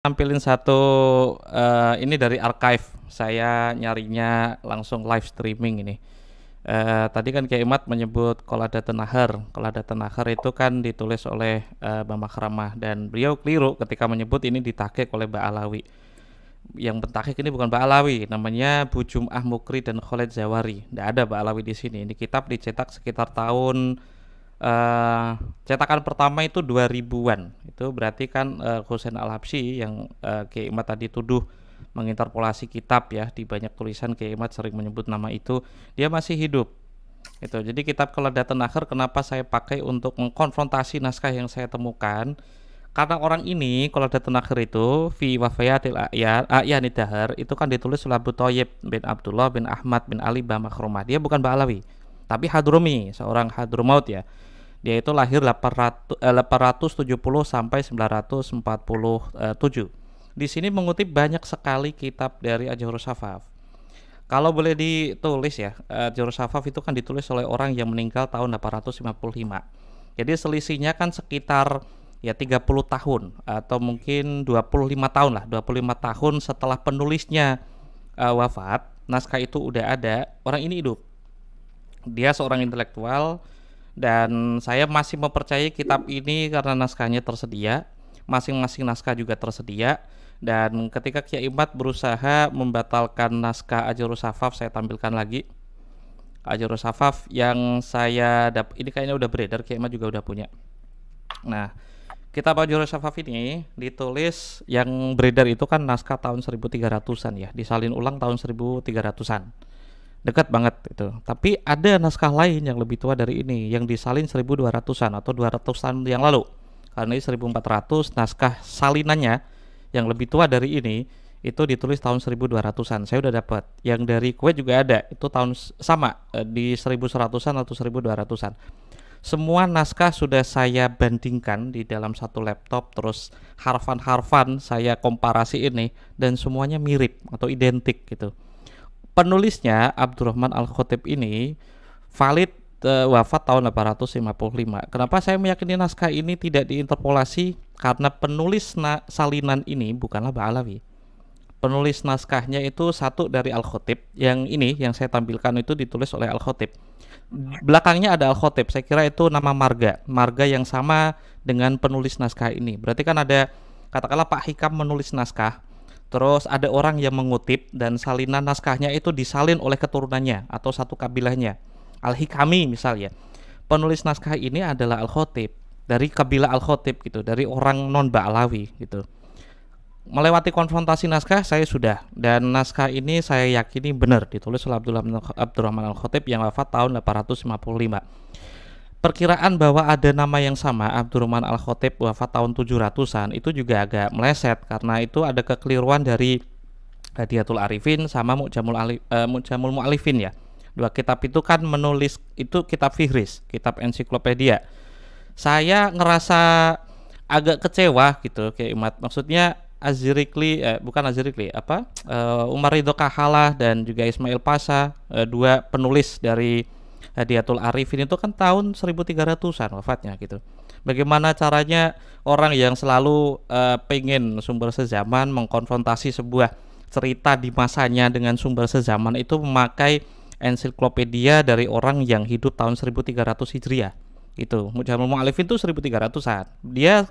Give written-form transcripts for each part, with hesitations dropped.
Tampilin satu ini dari archive. Saya nyarinya langsung live streaming ini. Tadi kan Kiai Imad menyebut Qoladatul Nahar. Qoladatul Nahar itu kan ditulis oleh Bambang Kramah, dan beliau keliru ketika menyebut ini ditakik oleh Mbak Alawi. Yang pentakik ini bukan Mbak Alawi, namanya Bu Jum'ah Mukri dan Khalid Zawari. Tidak ada Mbak Alawi di sini. Ini kitab dicetak sekitar tahun cetakan pertama itu 2000-an. Itu berarti kan Husain Al-Habsyi yang Kiai Imad tadi tuduh menginterpolasi kitab ya, di banyak tulisan Kiai Imad sering menyebut nama itu, dia masih hidup. Itu. Jadi kitab Qoladatul Nahar kenapa saya pakai untuk mengkonfrontasi naskah yang saya temukan? Karena orang ini Qoladatul Nahar itu fi wafayatil a'yanid dahar itu kan ditulis oleh Abu Thayyib bin Abdullah bin Ahmad bin Ali Bambang Kramah. Dia bukan Ba'alawi, tapi Hadrumi, seorang Hadramaut ya. Dia itu lahir 870 sampai 947. Di sini mengutip banyak sekali kitab dari Ajurus Safaf. Kalau boleh ditulis ya, Ajurus Safaf itu kan ditulis oleh orang yang meninggal tahun 855. Jadi selisihnya kan sekitar ya 30 tahun atau mungkin 25 tahun lah, 25 tahun setelah penulisnya wafat, naskah itu udah ada, orang ini hidup. Dia seorang intelektual, dan saya masih mempercayai kitab ini karena naskahnya tersedia, masing-masing naskah juga tersedia. Dan ketika Kiai Imad berusaha membatalkan naskah Ajurus Safaf, saya tampilkan lagi Ajurus Safaf yang saya dapat. Ini kayaknya udah beredar, Kiai Imad juga udah punya. Nah, kitab Ajurus Safaf ini ditulis, yang beredar itu kan naskah tahun 1300-an ya, disalin ulang tahun 1300-an. Dekat banget itu. Tapi ada naskah lain yang lebih tua dari ini, yang disalin 1200-an atau 200-an yang lalu. Karena ini 1400, naskah salinannya yang lebih tua dari ini itu ditulis tahun 1200-an. Saya udah dapat. Yang dari Kuwait juga ada, itu tahun sama di 1100-an atau 1200-an. Semua naskah sudah saya bandingkan di dalam satu laptop, terus harfan-harfan saya komparasi ini, dan semuanya mirip atau identik gitu. Penulisnya Abdurrahman Al-Khatib ini valid wafat tahun 855. Kenapa saya meyakini naskah ini tidak diinterpolasi? Karena penulis salinan ini bukanlah Ba'alawi. Penulis naskahnya itu satu dari Al-Khatib. Yang ini yang saya tampilkan itu ditulis oleh Al-Khatib. Belakangnya ada Al-Khatib. Saya kira itu nama marga yang sama dengan penulis naskah ini. Berarti kan ada, katakanlah Pak Hikam menulis naskah, terus ada orang yang mengutip, dan salinan naskahnya itu disalin oleh keturunannya atau satu kabilahnya. Al-Hikami misalnya. Penulis naskah ini adalah Al-Khatib, dari kabilah Al-Khatib gitu, dari orang non Ba'alawi gitu. Melewati konfrontasi naskah saya sudah, dan naskah ini saya yakini benar ditulis oleh Abdurrahman Al-Khatib yang wafat tahun 855. Perkiraan bahwa ada nama yang sama, Abdurrahman Al-Khatib wafat tahun 700-an, itu juga agak meleset karena itu ada kekeliruan dari Hadiyatul Arifin sama Mu'jamul Mu'alifin ya. Dua kitab itu kan menulis, itu kitab fihris, kitab ensiklopedia. Saya ngerasa agak kecewa gitu kayak Imad. Maksudnya Umar Ridho Kahalah dan juga Ismail Pasha, dua penulis dari Hadiyatul Arifin itu kan tahun 1300-an wafatnya gitu. Bagaimana caranya orang yang selalu pengen sumber sezaman mengkonfrontasi sebuah cerita di masanya dengan sumber sezaman itu memakai ensiklopedia dari orang yang hidup tahun 1300 Hijriah gitu. Mu'jamul Mu'alifin itu 1300-an. Dia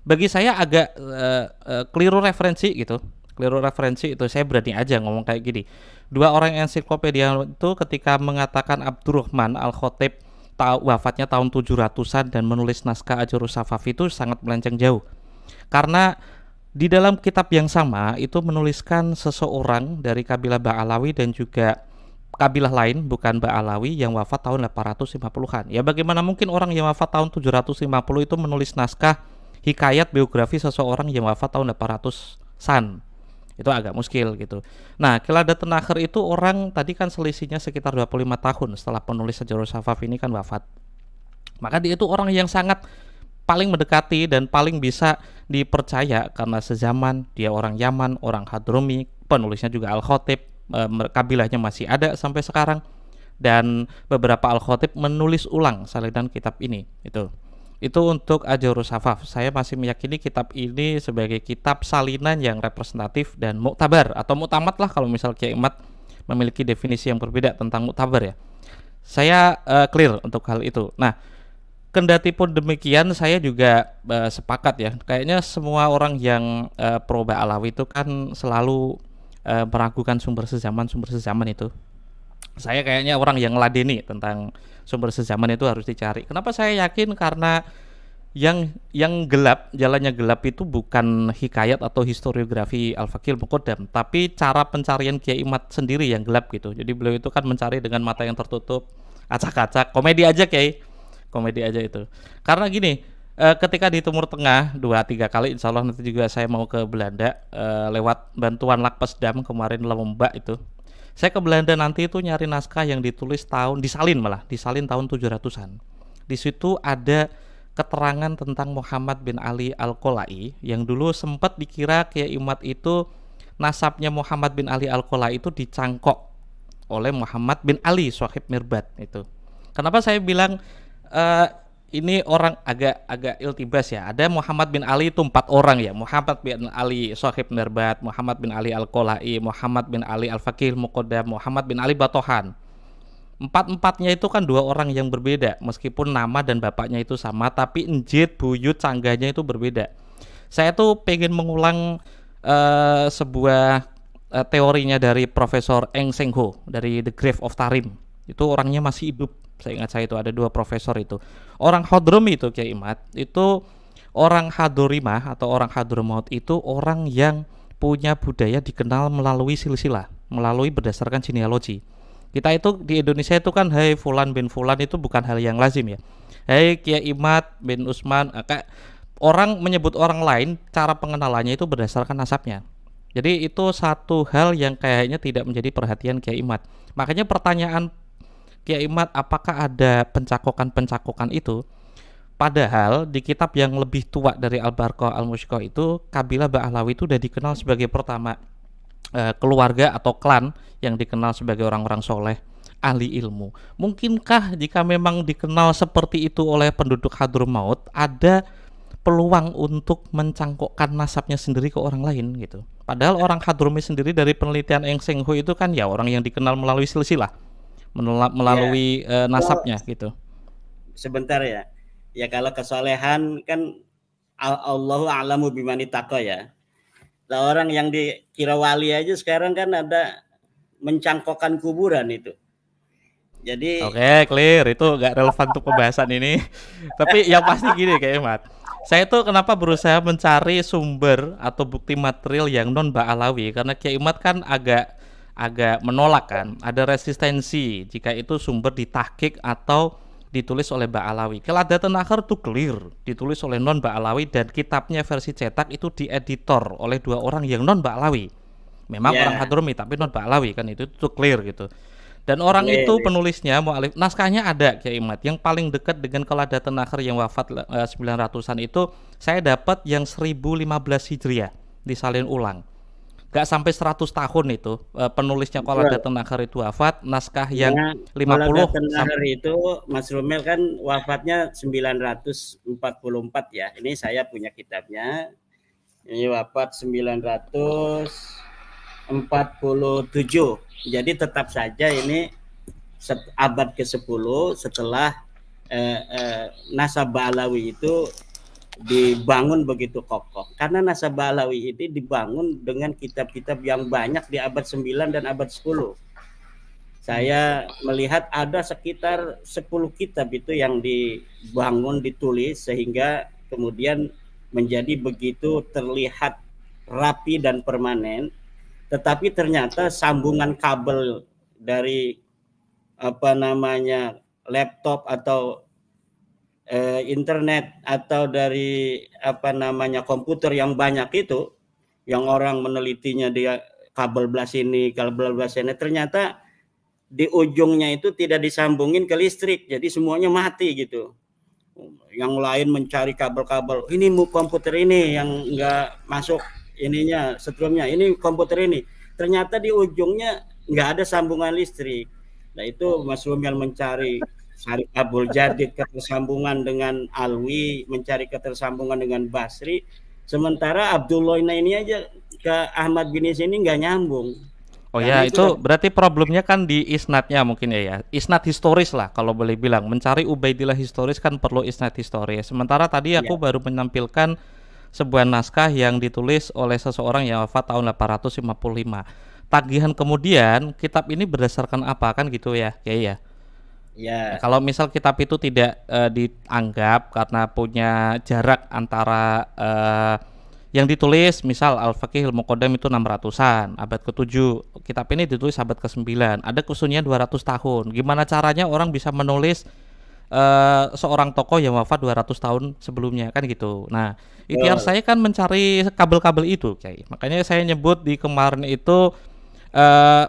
bagi saya agak keliru referensi gitu. Keliru referensi itu, saya berani aja ngomong kayak gini. Dua orang ensiklopedia itu ketika mengatakan Abdurrahman Al-Khatib wafatnya tahun 700-an dan menulis naskah Ajurus Safaf itu sangat melenceng jauh. Karena di dalam kitab yang sama itu menuliskan seseorang dari kabilah Ba'alawi dan juga kabilah lain bukan Ba'alawi yang wafat tahun 850-an. Ya bagaimana mungkin orang yang wafat tahun 750 itu menulis naskah hikayat biografi seseorang yang wafat tahun 800-an? Itu agak muskil gitu. Nah, Qoladatul Nahar itu orang tadi kan selisihnya sekitar 25 tahun setelah penulis Ajurus Safaf ini kan wafat. Maka dia itu orang yang sangat paling mendekati dan paling bisa dipercaya karena sezaman, dia orang Yaman, orang Hadrami, penulisnya juga Al-Khatib, kabilahnya masih ada sampai sekarang, dan beberapa Al-Khatib menulis ulang salinan kitab ini itu. Itu untuk Ajurus Safaf. Saya masih meyakini kitab ini sebagai kitab salinan yang representatif dan muktabar atau muktamad lah kalau misal Kiai Imad memiliki definisi yang berbeda tentang muktabar ya. Saya clear untuk hal itu. Nah, kendati pun demikian saya juga sepakat ya. Kayaknya semua orang yang pro Ba'alawi itu kan selalu meragukan sumber sezaman itu. Saya kayaknya orang yang ladeni tentang sumber sezaman itu harus dicari. Kenapa saya yakin? Karena yang gelap, jalannya gelap itu bukan hikayat atau historiografi Al-Fakil Muqaddam, tapi cara pencarian Kiai Imad sendiri yang gelap gitu. Jadi beliau itu kan mencari dengan mata yang tertutup, acak-acak, komedi aja Kiai, komedi aja itu. Karena gini, ketika di Timur Tengah 2-3 kali, insya Allah nanti juga saya mau ke Belanda lewat bantuan Lakpesdam kemarin Lembak itu. Saya ke Belanda nanti itu nyari naskah yang ditulis disalin tahun 700-an. Di situ ada keterangan tentang Muhammad bin Ali Al-Qolai yang dulu sempat dikira Kiai Imad itu nasabnya Muhammad bin Ali Al-Qolai itu dicangkok oleh Muhammad bin Ali Shahib Mirbad itu. Kenapa saya bilang ini orang agak iltibas ya. Ada Muhammad bin Ali itu 4 orang ya. Muhammad bin Ali Shahib Mirbad, Muhammad bin Ali Al-Qolai, Muhammad bin Ali Al-Fakih Muqaddam, Muhammad bin Ali Batohan. Empat-empatnya itu kan 2 orang yang berbeda. Meskipun nama dan bapaknya itu sama, tapi njit, buyut, canggahnya itu berbeda. Saya tuh pengen mengulang sebuah teorinya dari Profesor Eng Seng Ho dari The Grave of Tarim. Itu orangnya masih hidup. Saya ingat saya itu ada 2 profesor itu. Orang Hadrami itu Kiai Imad, itu orang Hadorimah atau orang Hadramaut itu orang yang punya budaya dikenal melalui silsilah, melalui berdasarkan genealogi. Kita itu di Indonesia itu kan hai fulan bin fulan itu bukan hal yang lazim ya. Hai Kiai Imad bin Usman, kayak orang menyebut orang lain cara pengenalannya itu berdasarkan nasabnya. Jadi itu satu hal yang kayaknya tidak menjadi perhatian Kiai Imad. Makanya pertanyaan Kiai Imad apakah ada pencakokan itu, padahal di kitab yang lebih tua dari Al-Barqah Al-Mushkah itu kabilah Ba'alawi itu sudah dikenal sebagai pertama keluarga atau klan yang dikenal sebagai orang-orang soleh, ahli ilmu. Mungkinkah jika memang dikenal seperti itu oleh penduduk Hadramaut, ada peluang untuk mencangkokkan nasabnya sendiri ke orang lain gitu? Padahal orang Hadrami sendiri dari penelitian Eng Seng Ho itu kan ya orang yang dikenal melalui silsilah, melalui nasabnya gitu. Sebentar ya. Ya kalau kesolehan kan Allahu a'lamu bimani taqa ya. Lah orang yang dikira wali aja sekarang kan ada mencangkokkan kuburan itu. Jadi Oke, clear, itu gak relevan untuk pembahasan ini. Tapi yang pasti gini Kiai Imad, saya tuh kenapa berusaha mencari sumber atau bukti material yang non Ba'alawi, karena Kiai Imad kan agak menolak kan, ada resistensi jika itu sumber ditahqiq atau ditulis oleh Ba'alawi. Keladatan akhir tuh clear, ditulis oleh non Ba'alawi dan kitabnya versi cetak itu dieditor oleh 2 orang yang non Ba'alawi. Memang orang Hadrami tapi non Ba'alawi kan, itu tuh clear gitu. Dan orang itu penulisnya mu'alif naskahnya ada Kiai Imad. Yang paling dekat dengan Keladatan akhir yang wafat 900-an itu saya dapat yang 1015 Hijriah disalin ulang. Gak sampai 100 tahun itu penulisnya Keladatan akhir itu wafat, naskah yang 50 akhir itu Mas Rumel kan wafatnya 944 ya. Ini saya punya kitabnya. Ini wafat 947. Jadi tetap saja ini abad ke-10 setelah nasab Ba'alawi itu dibangun begitu kokoh. Karena nasab Ba'alawi ini dibangun dengan kitab-kitab yang banyak di abad 9 dan abad 10. Saya melihat ada sekitar 10 kitab itu yang dibangun, ditulis sehingga kemudian menjadi begitu terlihat rapi dan permanen. Tetapi ternyata sambungan kabel dari laptop atau internet atau dari komputer yang banyak itu, yang orang menelitinya dia kabel belah sini, kabel belah sini, ternyata di ujungnya itu tidak disambungin ke listrik, jadi semuanya mati gitu. Yang lain mencari kabel-kabel, ini komputer ini yang nggak masuk ininya setrumnya, ini komputer ini, ternyata di ujungnya nggak ada sambungan listrik. Nah itu Mas Rumel mencari Syarif Abdul Jadid ketersambungan dengan Alwi, mencari ketersambungan dengan Basri. Sementara Abdullah ini aja ke Ahmad bin Is ini nggak nyambung. Oh ya, itu berarti problemnya kan di isnadnya mungkin ya. Isnad historis lah kalau boleh bilang. Mencari Ubaidillah historis kan perlu isnad historis. Sementara tadi aku baru menampilkan sebuah naskah yang ditulis oleh seseorang yang wafat tahun 855. Tagihan kemudian kitab ini berdasarkan apa kan gitu ya, ya. Nah, kalau misal kitab itu tidak dianggap karena punya jarak antara yang ditulis, misal Al-Faqih Al-Muqaddam itu 600-an, abad ke-7. Kitab ini ditulis abad ke-9. Ada kesunyian 200 tahun. Gimana caranya orang bisa menulis seorang tokoh yang wafat 200 tahun sebelumnya kan gitu. Nah, ikhtiar saya kan mencari kabel-kabel itu, Kiai. Makanya saya nyebut di kemarin itu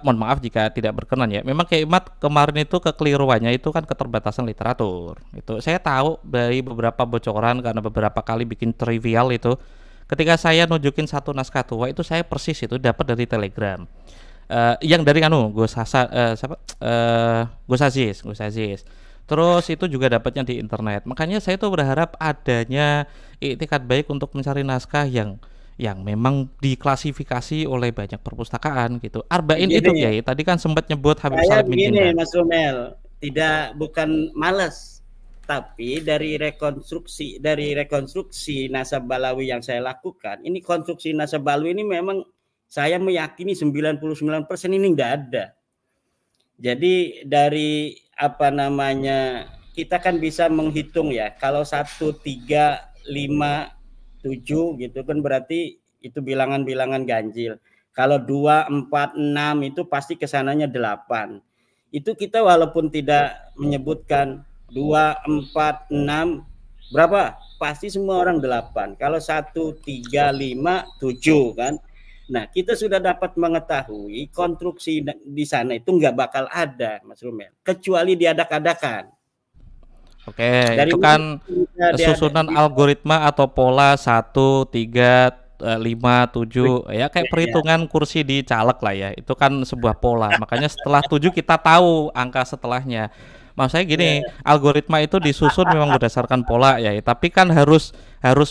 mohon maaf jika tidak berkenan ya. Memang Kiai Imad kemarin itu kekeliruannya itu kan keterbatasan literatur. Itu saya tahu dari beberapa bocoran karena beberapa kali bikin trivial itu. Ketika saya nunjukin satu naskah tua itu saya persis itu dapat dari Telegram. Yang dari Gus Aziz. Terus itu juga dapatnya di internet. Makanya saya tuh berharap adanya iktikad baik untuk mencari naskah yang memang diklasifikasi oleh banyak perpustakaan gitu. Arba'in itu ya, tadi kan sempat nyebut Habib Salim bin Jindan. Mas Romel, bukan malas, tapi dari rekonstruksi Nasab Balawi yang saya lakukan, ini konstruksi Nasab Balawi ini memang saya meyakini 99% ini enggak ada. Jadi dari kita kan bisa menghitung ya, kalau 1, 3, 5, 7 gitu kan berarti itu bilangan-bilangan ganjil. Kalau 2, 4, 6 itu pasti kesananya 8. Itu kita walaupun tidak menyebutkan 2, 4, 6 berapa? Pasti semua orang 8. Kalau 1, 3, 5, 7 kan. Nah, kita sudah dapat mengetahui konstruksi di sana itu nggak bakal ada, Mas Rumel, kecuali diadak-adakan. Oke, itu kan susunan algoritma atau pola 1, 3, 5, 7 ya, kayak perhitungan kursi di caleg lah ya. Itu kan sebuah pola. Makanya setelah 7 kita tahu angka setelahnya. Maksud saya gini, algoritma itu disusun memang berdasarkan pola ya, tapi kan harus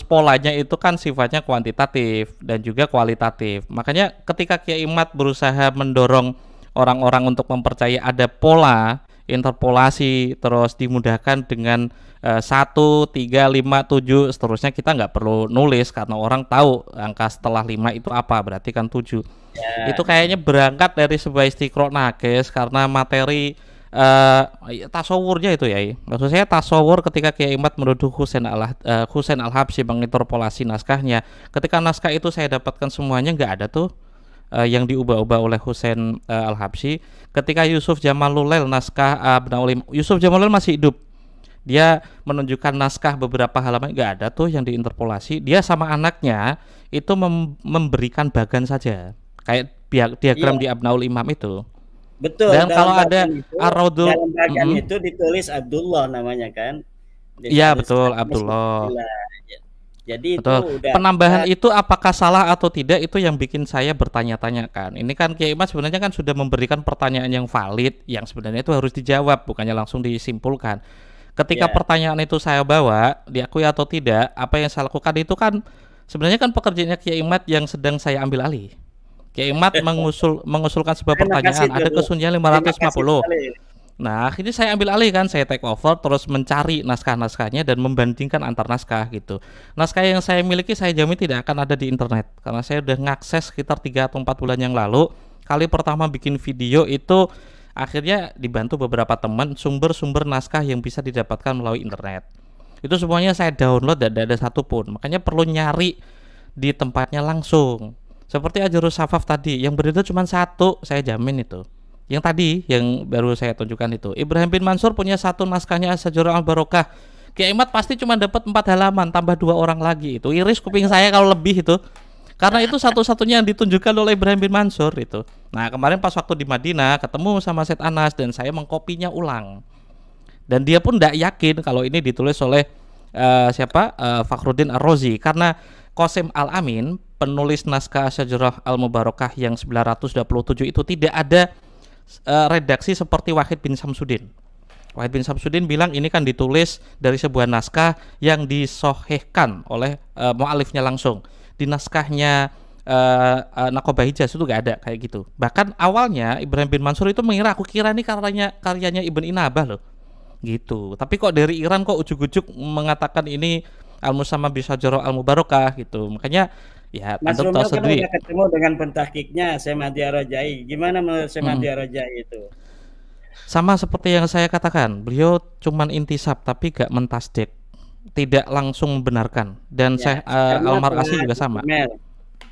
polanya itu kan sifatnya kuantitatif dan juga kualitatif. Makanya ketika Kiai Imad berusaha mendorong orang-orang untuk mempercayai ada pola, interpolasi, terus dimudahkan dengan 1, 3, 5, 7 seterusnya, kita nggak perlu nulis karena orang tahu angka setelah 5 itu apa, berarti kan 7. Itu kayaknya berangkat dari sebuah istiqro nakes karena materi tasawurnya itu ya. Maksud saya tasawur ketika Kiai Imad menuduh Husain Al-Habsyi menginterpolasi naskahnya. Ketika naskah itu saya dapatkan semuanya nggak ada tuh yang diubah-ubah oleh Husain Al-Habsyi. Ketika Yusuf Jamalulail naskah Yusuf Jamalulail masih hidup, dia menunjukkan naskah beberapa halaman, nggak ada tuh yang diinterpolasi. Dia sama anaknya itu memberikan bagan saja, kayak diagram di Abnaul Imam itu. Betul. Dan kalau ada Ar-Raudul itu ditulis Abdullah namanya kan? Iya betul, Abdullah. Jadi betul. Itu udah penambahan itu apakah salah atau tidak, itu yang bikin saya bertanya-tanya kan. Ini kan Kiai Imad sebenarnya kan sudah memberikan pertanyaan yang valid, yang sebenarnya itu harus dijawab, bukannya langsung disimpulkan. Ketika pertanyaan itu saya bawa, diakui atau tidak, apa yang saya lakukan itu kan sebenarnya kan pekerjaannya Kiai Imad yang sedang saya ambil alih. Kiai Imad mengusulkan sebuah pertanyaan, ada kesunyian 550. Nah, akhirnya saya ambil alih kan, saya take over, terus mencari naskah-naskahnya dan membandingkan antar naskah gitu. Naskah yang saya miliki saya jamin tidak akan ada di internet, karena saya udah ngakses sekitar 3 atau 4 bulan yang lalu. Kali pertama bikin video itu akhirnya dibantu beberapa teman, sumber-sumber naskah yang bisa didapatkan melalui internet. Itu semuanya saya download, tidak ada satupun. Makanya perlu nyari di tempatnya langsung. Seperti Ajrus Safaf tadi, yang beredar cuma 1, saya jamin itu. Yang tadi, yang baru saya tunjukkan itu. Ibrahim bin Mansur punya 1 naskahnya Syajarah Al-Barokah. Kiai Imad pasti cuma dapat 4 halaman, tambah 2 orang lagi. Itu iris kuping saya kalau lebih itu. Karena itu satu-satunya yang ditunjukkan oleh Ibrahim bin Mansur itu. Nah, kemarin pas waktu di Madinah, ketemu sama Said Anas, dan saya mengkopinya ulang. Dan dia pun tidak yakin kalau ini ditulis oleh Fakhruddin Ar-Razi. Karena Qasim Al-Amin, penulis naskah Syajarah Al-Mubarakah yang 927 itu tidak ada redaksi seperti Wahid bin Samsudin. Wahid bin Samsudin bilang ini kan ditulis dari sebuah naskah yang disohehkan oleh mu'alifnya langsung. Di naskahnya Naqobah Hijaz itu gak ada kayak gitu. Bahkan awalnya Ibrahim bin Mansur itu mengira, aku kira ini karyanya Ibn Inabah loh, gitu. Tapi kok dari Iran kok ujuk-ujuk mengatakan ini Al-Musamma Bisyajarah Al-Mubarakah gitu. Makanya ya Mas antum tahu Romel kan sendiri. udah ketemu dengan pentahkiknya Syekh Mahdi Ar-Rajai. Gimana menurut Syekh Mahdi Mm-mm. Ar-Rajai itu? Sama seperti yang saya katakan, beliau cuman intisab tapi gak mentasdek, tidak langsung membenarkan. Dan Ya, saya karena Al-Mar'asi juga Pak sama. Mel,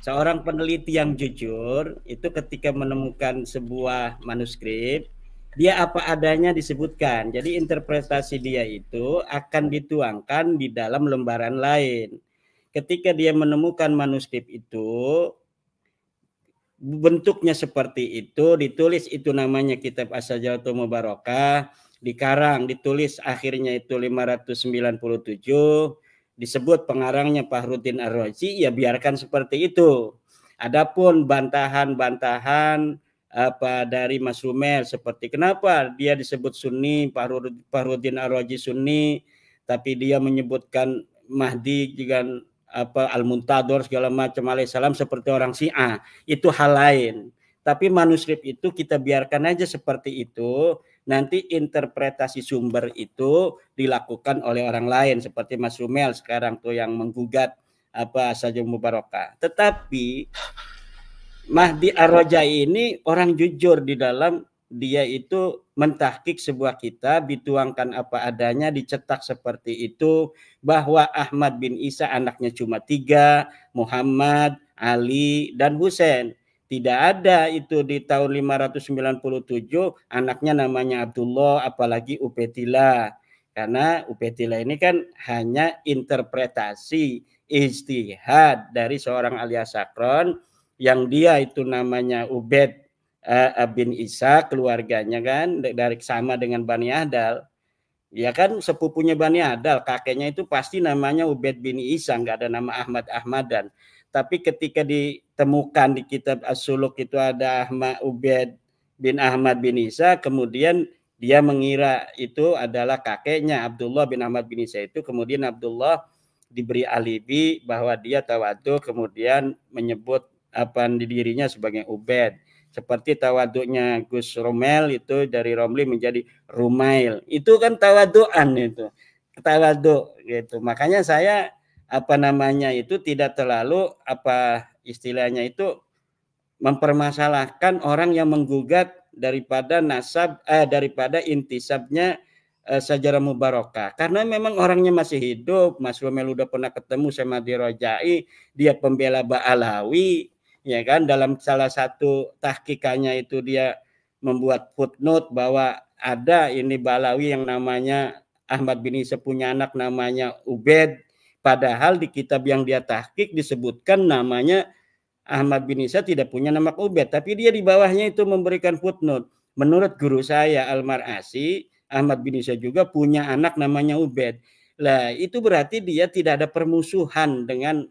seorang peneliti yang jujur itu ketika menemukan sebuah manuskrip, dia apa adanya disebutkan. Jadi interpretasi dia itu akan dituangkan di dalam lembaran lain. Ketika dia menemukan manuskrip itu, bentuknya seperti itu, ditulis itu namanya kitab As-Sajaratul Mubarakah, dikarang, ditulis akhirnya itu 597, disebut pengarangnya Fahruddin Ar-Razi, ya biarkan seperti itu. Adapun bantahan-bantahan apa dari Mas Rumel seperti kenapa dia disebut Sunni, Fahruddin Ar-Razi Sunni, tapi dia menyebutkan Mahdi juga apa Al-Muntador segala macam alaihissalam seperti orang Syiah, itu hal lain. Tapi manuskrip itu kita biarkan aja seperti itu, nanti interpretasi sumber itu dilakukan oleh orang lain seperti Mas Rumel sekarang tuh yang menggugat apa saja Mubarakah. Tetapi Mahdi Ar-Rajai ini orang jujur di dalam dia itu mentahkik sebuah kitab, dituangkan apa adanya, dicetak seperti itu, bahwa Ahmad bin Isa anaknya cuma 3, Muhammad, Ali, dan Husain. Tidak ada itu di tahun 597 anaknya namanya Abdullah, apalagi Ubaidillah. Karena Ubaidillah ini kan hanya interpretasi ijtihad dari seorang alias Sakron yang dia itu namanya Ubaid bin Isa, keluarganya kan dari sama dengan Bani Adal. Ya kan sepupunya Bani Adal, kakeknya itu pasti namanya Ubaid bin Isa, nggak ada nama Ahmad Ahmadan. Tapi ketika ditemukan di kitab As-Suluk itu ada Ahmad Ubaid bin Ahmad bin Isa, kemudian dia mengira itu adalah kakeknya Abdullah bin Ahmad bin Isa itu, kemudian Abdullah diberi alibi bahwa dia tawadu, kemudian menyebut apa dirinya sebagai Ubaid. Seperti tawaduknya Gus Romel itu dari Romli menjadi Rumail. Itu kan tawaduan itu. Tawaduk gitu. Makanya saya apa namanya itu tidak terlalu apa istilahnya itu mempermasalahkan orang yang menggugat daripada nasab daripada intisabnya Sajarah Mubarakah, karena memang orangnya masih hidup. Mas Romel udah pernah ketemu sama Mahdi Rajai, dia pembela Ba'alawi, ya kan, dalam salah satu tahkikannya itu dia membuat footnote bahwa ada ini Ba'alawi yang namanya Ahmad bin Isa punya anak namanya Ubaid, padahal di kitab yang dia tahkik disebutkan namanya Ahmad bin Isa tidak punya nama Ubaid, tapi dia di bawahnya itu memberikan footnote. Menurut guru saya Al-Mar'asi, Ahmad bin Isa juga punya anak namanya Ubaid. Lah, itu berarti dia tidak ada permusuhan dengan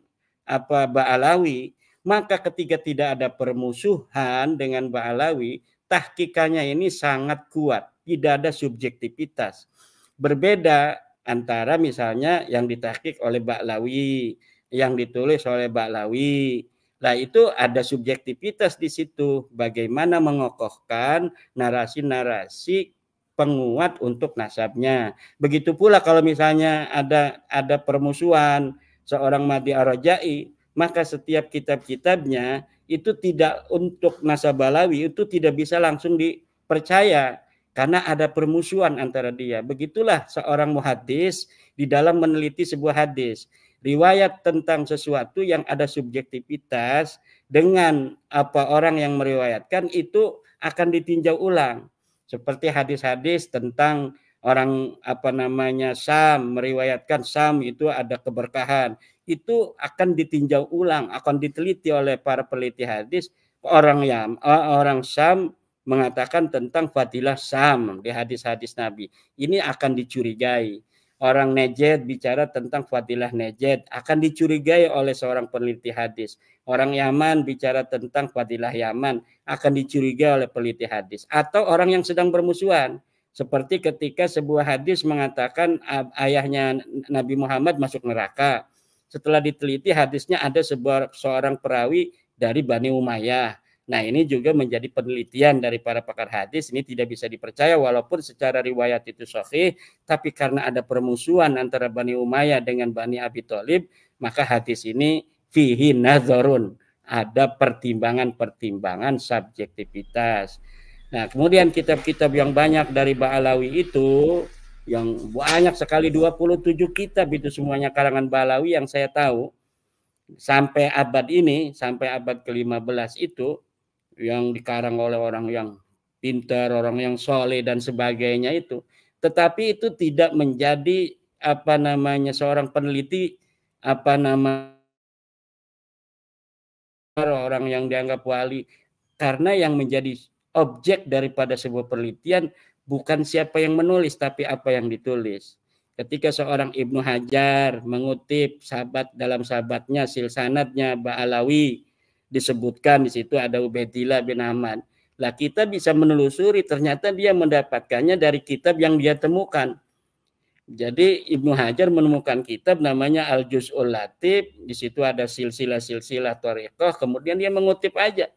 apa Ba'alawi. Maka ketika tidak ada permusuhan dengan Ba'alawi, tahkikannya ini sangat kuat, tidak ada subjektivitas. Berbeda antara misalnya yang ditahkik oleh Ba'alawi, yang ditulis oleh Ba'alawi. Nah, itu ada subjektivitas di situ. Bagaimana mengokohkan narasi-narasi penguat untuk nasabnya. Begitu pula kalau misalnya ada permusuhan seorang Mahdi Ar-Rajai, maka setiap kitab-kitabnya itu tidak untuk nasab Balawi itu tidak bisa langsung dipercaya karena ada permusuhan antara dia. Begitulah seorang muhadis di dalam meneliti sebuah hadis. Riwayat tentang sesuatu yang ada subjektivitas dengan apa orang yang meriwayatkan itu akan ditinjau ulang. Seperti hadis-hadis tentang orang apa namanya Sam meriwayatkan Sam itu ada keberkahan, itu akan ditinjau ulang, akan diteliti oleh para peneliti hadis. Orang Sam mengatakan tentang fadilah Sam di hadis-hadis Nabi, ini akan dicurigai. Orang Najd bicara tentang fadilah Najd, akan dicurigai oleh seorang peneliti hadis. Orang Yaman bicara tentang fadilah Yaman, akan dicurigai oleh peneliti hadis. Atau orang yang sedang bermusuhan, Seperti ketika sebuah hadis mengatakan ayahnya Nabi Muhammad masuk neraka. Setelah diteliti hadisnya ada seorang perawi dari Bani Umayyah. Nah, ini juga menjadi penelitian dari para pakar hadis. Ini tidak bisa dipercaya walaupun secara riwayat itu sahih, tapi karena ada permusuhan antara Bani Umayyah dengan Bani Abi Thalib, maka hadis ini fihi nazarun, ada pertimbangan-pertimbangan subjektivitas. Nah, kemudian kitab-kitab yang banyak dari Ba'alawi itu, yang banyak sekali 27 kitab itu semuanya karangan Ba'alawi yang saya tahu, sampai abad ini, sampai abad ke-15 itu, yang dikarang oleh orang yang pintar, orang yang soleh dan sebagainya itu. Tetapi itu tidak menjadi seorang peneliti orang yang dianggap wali, karena yang menjadi objek daripada sebuah penelitian bukan siapa yang menulis tapi apa yang ditulis. Ketika seorang Ibnu Hajar mengutip sahabat dalam sahabatnya silsanadnya Ba'alawi, disebutkan di situ ada Ubaidillah bin Ahmad. Lah kita bisa menelusuri ternyata dia mendapatkannya dari kitab yang dia temukan. Jadi Ibnu Hajar menemukan kitab namanya Al-Juz'ul Latif, di situ ada silsilah-silsilah thariqah, kemudian dia mengutip aja.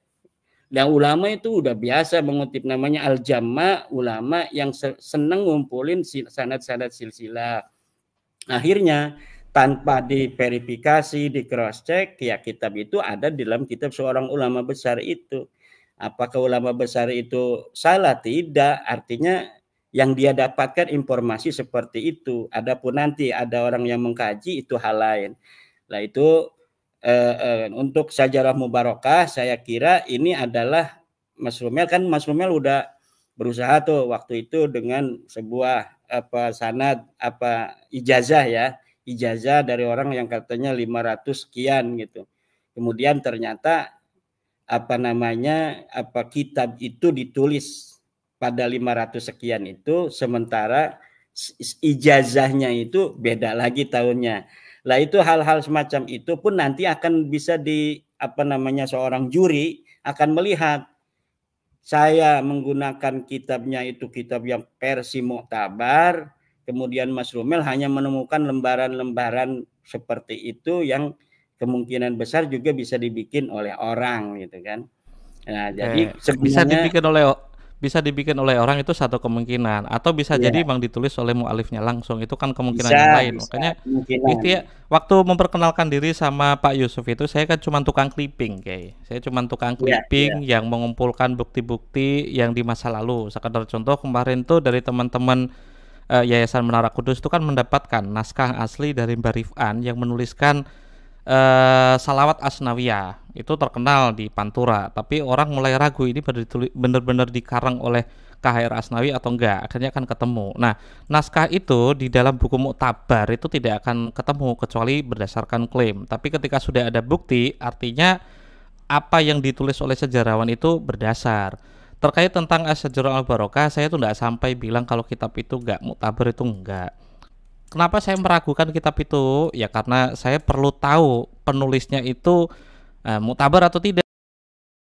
Dan ulama itu udah biasa mengutip, namanya Al-Jamma, ulama yang senang ngumpulin sanad-sanad silsilah. Akhirnya tanpa diverifikasi, di cross check, ya kitab itu ada di dalam kitab seorang ulama besar itu. Apakah ulama besar itu salah? Tidak, artinya yang dia dapatkan informasi seperti itu. Adapun nanti ada orang yang mengkaji itu hal lain. Nah itu untuk Syajarah Mubarakah saya kira ini adalah Mas Rumel, kan Mas Rumel udah berusaha tuh waktu itu dengan sebuah sanad ijazah ya, ijazah dari orang yang katanya 500 sekian gitu. Kemudian ternyata kitab itu ditulis pada 500 sekian itu, sementara ijazahnya itu beda lagi tahunnya. Lah itu hal-hal semacam itu pun nanti akan bisa seorang juri akan melihat saya menggunakan kitabnya itu kitab yang versi muktabar, kemudian Mas Rumel hanya menemukan lembaran-lembaran seperti itu yang kemungkinan besar juga bisa dibikin oleh orang gitu kan. Nah, jadi sebenarnya bisa dibikin oleh orang itu satu kemungkinan, atau bisa jadi memang ditulis oleh mualifnya langsung, itu kan kemungkinan yang lain. Makanya itu ya, waktu memperkenalkan diri sama Pak Yusuf itu saya kan cuma tukang clipping, saya cuma tukang clipping yang mengumpulkan bukti-bukti yang di masa lalu. Sekedar contoh kemarin tuh dari teman-teman Yayasan Menara Kudus itu kan mendapatkan naskah asli dari Mbah Rif'an yang menuliskan Salawat Asnawiyah, itu terkenal di Pantura, tapi orang mulai ragu ini benar-benar dikarang oleh KHR Asnawi atau enggak. Akhirnya akan ketemu. Nah, naskah itu di dalam buku muktabar itu tidak akan ketemu kecuali berdasarkan klaim. Tapi ketika sudah ada bukti, artinya apa yang ditulis oleh sejarawan itu berdasar. Terkait tentang Asy-Syajarah Al-Barokah, saya tuh enggak sampai bilang kalau kitab itu enggak muktabar, itu enggak. Kenapa saya meragukan kitab itu? Ya karena saya perlu tahu penulisnya itu muktabar atau tidak.